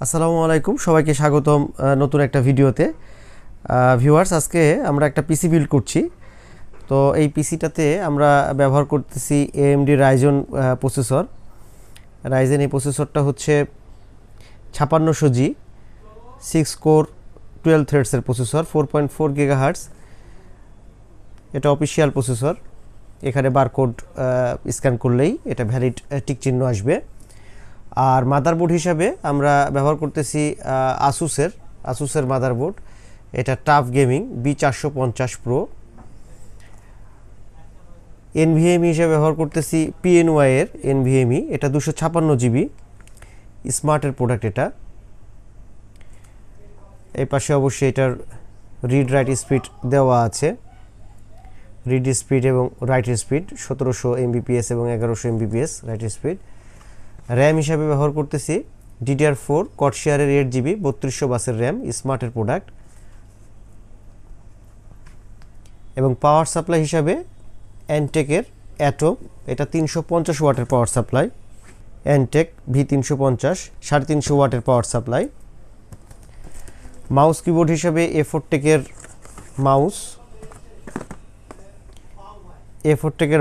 আসসালামু আলাইকুম, সবাইকে স্বাগতম নতুন একটা ভিডিওতে। ভিউয়ার্স, আজকে আমরা একটা পিসি বিল্ড করছি। তো এই পিসিটাতে আমরা ব্যবহার করতেছি AMD রাইজন প্রসেসর। রাইজেন এই প্রসেসরটা হচ্ছে 5600G 6 কোর 12 থ্রেডসের প্রসেসর, 4.4 GHz। এটা অফিসিয়াল প্রসেসর। এখানে বারকোড স্ক্যান করলেই এটা ভ্যালিড টিক চিহ্ন আসবে। আর মাদারবোর্ড হিসাবে আমরা ব্যবহার করতেছি আসুসের মাদারবোর্ড। এটা tough gaming B450 pro. NVMe হিসেবে ব্যবহার করতেছি PNY এর NVMe, এটা 256GB স্মার্টের প্রোডাক্ট। এটা এই পাশে অবশ্যই এটার রিড রাইট স্পিড দেওয়া আছে, রিড স্পিড এবং রাইট স্পিড 1700 Mbps এবং 1100 Mbps রাইট স্পিড। র্যাম হিসাবে ব্যবহার করতেছি DDR4 কর্ডশেয়ারের 8GB 3200 বাসের র্যাম স্মার্টের প্রোডাক্ট। এবং পাওয়ার সাপ্লাই হিসাবে এনটেকের অ্যাটম, এটা 350 ওয়াটের পাওয়ার সাপ্লাই। এনটেক V350 350 ওয়াটের পাওয়ার সাপ্লাই। মাউস কিবোর্ড হিসাবে A4 টেকের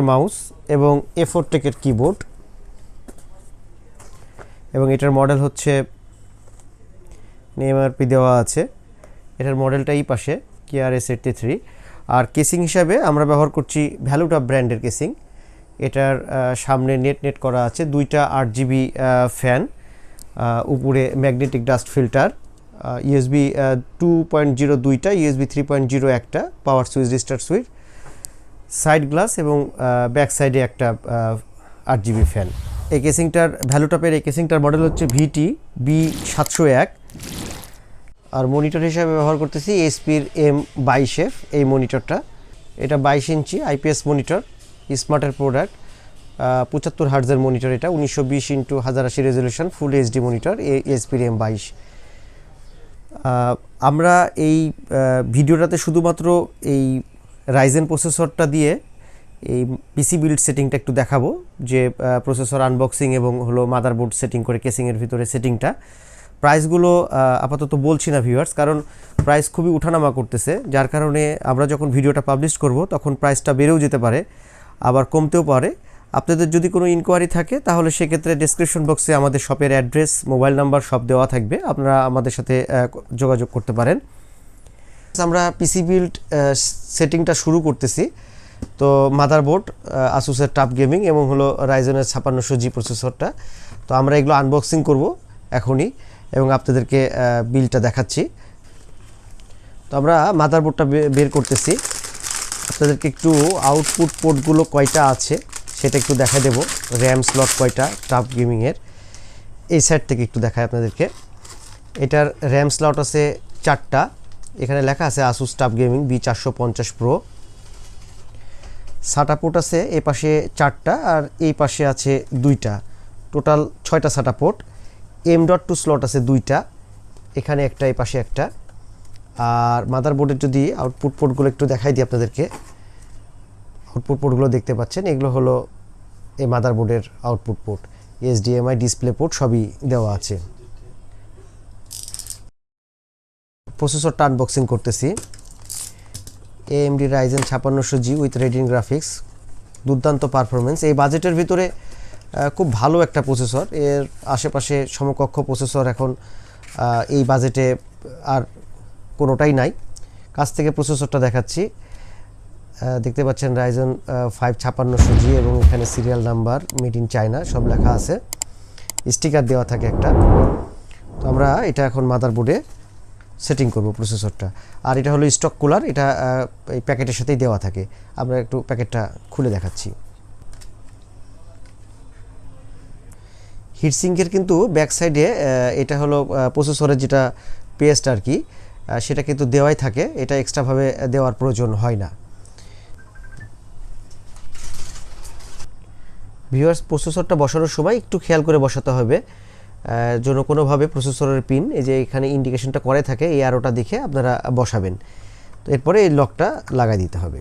মাউস এবং A4 টেকের কিবোর্ড। এবং এটার মডেল হচ্ছে MRP দেওয়া আছে, এটার মডেলটা এই পাশে KRS83। আর কেসিং হিসাবে আমরা ব্যবহার করছি ভ্যালুটা ব্র্যান্ডের কেসিং। এটার সামনে নেট করা আছে, দুইটা 8GB ফ্যান, উপরে ম্যাগনেটিক ডাস্ট ফিল্টার, USB 2.0 দুইটা, USB 3.0 একটা, পাওয়ার switch restart switch, side glass এবং ব্যাক সাইডে একটা 8GB ফ্যান। এই কেসিংটার ভ্যালুটপের এই কেসিংটার মডেল হচ্ছে VT B701। আর মনিটর হিসাবে ব্যবহার করতেছি HP-র M22F এই মনিটরটা। এটা 22 ইঞ্চি IPS মনিটর, স্মার্টের প্রোডাক্ট, 75 হার্টজের মনিটর। এটা 1920x1080 রেজলিউশন ফুল HD মনিটর, HP-র M22। আমরা এই ভিডিওটাতে শুধুমাত্র এই রাইজেন প্রসেসরটা দিয়ে এই পিসি বিল্ড সেটিংটা একটু দেখাবো, যে প্রসেসর আনবক্সিং এবং হলো মাদারবোর্ড সেটিং করে কেসিংয়ের ভিতরে সেটিংটা। প্রাইসগুলো আপাতত বলছি না ভিউয়ার্স, কারণ প্রাইস খুবই উঠানামা করতেছে, যার কারণে আমরা যখন ভিডিওটা পাবলিশ করব তখন প্রাইসটা বেড়েও যেতে পারে, আবার কমতেও পারে। আপনাদের যদি কোনো ইনকোয়ারি থাকে তাহলে সেক্ষেত্রে ডেসক্রিপশন বক্সে আমাদের শপের অ্যাড্রেস, মোবাইল নাম্বার সব দেওয়া থাকবে, আপনারা আমাদের সাথে যোগাযোগ করতে পারেন। আমরা পিসি বিল্ড সেটিংটা শুরু করতেছি। তো মাদারবোর্ড আসুসের টাফ গেমিং এবং হলো রাইজেনের 5600G প্রসেসরটা। তো আমরা এগুলো আনবক্সিং করব এখনই এবং আপনাদেরকে বিলটা দেখাচ্ছি। তো আমরা মাদারবোর্ডটা বের করতেছি, আপনাদেরকে একটু আউটপুট পোর্টগুলো কয়টা আছে সেটা একটু দেখাই দেব। র্যাম স্লট কয়টা টাফ গেমিংয়ের, এই সাইড থেকে একটু দেখাই আপনাদেরকে। এটার র্যাম স্লট আছে 4টা, এখানে লেখা আছে Asus TUF gaming B450 pro. SATA port আছে এই পাশে 4টা আর এই পাশে আছে 2টা, টোটাল 6টা সাটা পোর্ট। M.2 স্লট আছে 2টা, এখানে একটা, এই পাশে একটা। আর মাদারবোর্ডের যদি আউটপুট পোর্টগুলো একটু দেখাই দিই আপনাদেরকে, আউটপুট পোর্টগুলো দেখতে পাচ্ছেন, এগুলো হলো এই মাদারবোর্ডের output port, HDMI display port সবই দেওয়া আছে। প্রসেসরটা আনবক্সিং করতেছি। AMD Ryzen 5600G with Radeon graphics, দুর্দান্ত পারফরমেন্স। এই বাজেটের ভিতরে খুব ভালো একটা প্রসেসর। এর আশেপাশে সমকক্ষ প্রসেসর এখন এই বাজেটে আর কোনোটাই নাই। কাছ থেকে প্রসেসরটা দেখাচ্ছি, দেখতে পাচ্ছেন Ryzen 5 5600G এবং এখানে serial number, made in China সব লেখা আছে, স্টিকার দেওয়া থাকে একটা। তো আমরা এটা এখন মাদারবোর্ডে সেটিং করব প্রসেসরটা। আর এটা হলো স্টক কুলার, এটা এই প্যাকেটের সাথেই দেওয়া থাকে। আমরা একটু প্যাকেটটা খুলে দেখাচ্ছি। হিটসিঙ্কের কিন্তু ব্যাক সাইডে এটা হলো প্রসেসরের যেটা পেস্ট আর কি, সেটা কিন্তু দেওয়াই থাকে, এটা এক্সট্রাভাবে দেওয়ার প্রয়োজন হয় না। ভিউয়ার্স, প্রসেসরটা বসানোর সময় একটু খেয়াল করে বসাতে হবে, যেন কোনোভাবে প্রসেসরের পিন, এই যে এখানে ইন্ডিকেশনটা করে থাকে, এই অ্যারোটা দেখে আপনারা বসাবেন। তো এরপরে এই লকটা লাগাই দিতে হবে।